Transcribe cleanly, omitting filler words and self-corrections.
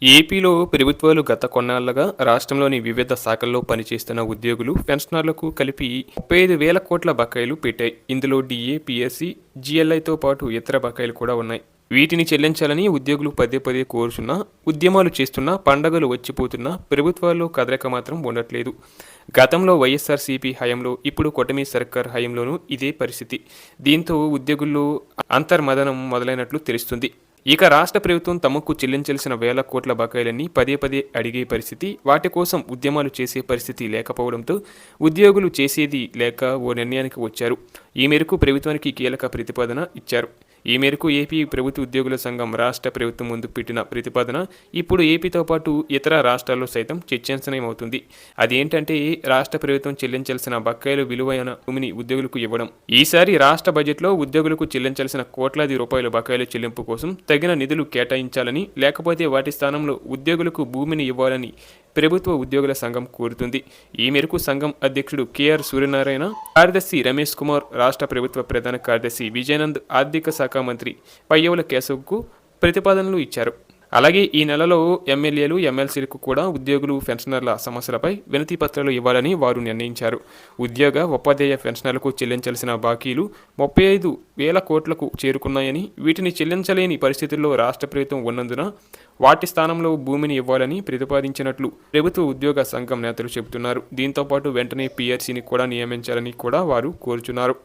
ఏపీలో ప్రభుత్వాలు గత కొన్నాళ్లుగా రాష్ట్రంలోని వివిధ శాఖల్లో పనిచేస్తున్న ఉద్యోగులు, పెన్షనర్లకు కలిపి 35,000 కోట్ల బకాయిలు పెట్టాయి. ఇందులో డీఏ, పీఎస్సీ, జీఎల్ఐతో పాటు ఇతర బకాయిలు కూడా ఉన్నాయి. వీటిని చెల్లించాలని ఉద్యోగులు పదే పదే కోరుచున్నా, ఉద్యమాలు చేస్తున్నా, పండగలు వచ్చిపోతున్నా ప్రభుత్వాల్లో కదలిక మాత్రం ఉండట్లేదు. గతంలో వైఎస్ఆర్సీపీ హయాంలో, ఇప్పుడు కూటమి సర్కార్ హయాంలోనూ ఇదే పరిస్థితి. దీంతో ఉద్యోగుల్లో అంతర్మదనం మొదలైనట్లు తెలుస్తుంది. ఇక రాష్ట్ర ప్రభుత్వం తమకు చెల్లించాల్సిన వేల కోట్ల బకాయిలన్నీ పదే పదే అడిగే పరిస్థితి, వాటి కోసం ఉద్యమాలు చేసే పరిస్థితి లేకపోవడంతో ఉద్యోగులు చేసేది లేక ఓ నిర్ణయానికి వచ్చారు. ఈ మేరకు ప్రభుత్వానికి కీలక ప్రతిపాదన ఇచ్చారు. ఈ మేరకు ఏపీ ప్రభుత్వ ఉద్యోగుల సంఘం రాష్ట్ర ప్రభుత్వం ముందు పెట్టిన ప్రతిపాదన ఇప్పుడు ఏపీతో పాటు ఇతర రాష్ట్రాల్లో సైతం చర్చనీయమవుతుంది. అదేంటంటే రాష్ట్ర ప్రభుత్వం చెల్లించాల్సిన బకాయిలు విలువైన భూమిని ఉద్యోగులకు ఇవ్వడం. ఈసారి రాష్ట్ర బడ్జెట్లో ఉద్యోగులకు చెల్లించాల్సిన కోట్లాది రూపాయల బకాయిల చెల్లింపు కోసం తగిన నిధులు కేటాయించాలని, లేకపోతే వాటి స్థానంలో ఉద్యోగులకు భూమిని ఇవ్వాలని ప్రభుత్వ ఉద్యోగుల సంఘం కోరుతుంది. ఈ మేరకు సంఘం అధ్యక్షుడు కేఆర్ సూర్యనారాయణ, కార్యదర్శి రమేష్ కుమార్, రాష్ట్ర ప్రభుత్వ ప్రధాన కార్యదర్శి విజయానంద్, ఆర్థిక శాఖ మంత్రి పయ్యవుల కేశవ్కు ప్రతిపాదనలు ఇచ్చారు. అలాగే ఈ నెలలో ఎమ్మెల్యేలు, ఎమ్మెల్సీలకు కూడా ఉద్యోగులు, పెన్షనర్ల సమస్యలపై వినతి పత్రాలు ఇవ్వాలని వారు నిర్ణయించారు. ఉద్యోగ, ఉపాధ్యాయ పెన్షనర్లకు చెల్లించాల్సిన బాకీలు 35,000 కోట్లకు చేరుకున్నాయని, వీటిని చెల్లించలేని పరిస్థితుల్లో రాష్ట్ర ప్రభుత్వం ఉన్నందున వాటి స్థానంలో భూమిని ఇవ్వాలని ప్రతిపాదించినట్లు ప్రభుత్వ ఉద్యోగ సంఘం నేతలు చెబుతున్నారు. దీంతో పాటు వెంటనే పీఆర్సీని కూడా నియమించాలని కూడా వారు కోరుచున్నారు.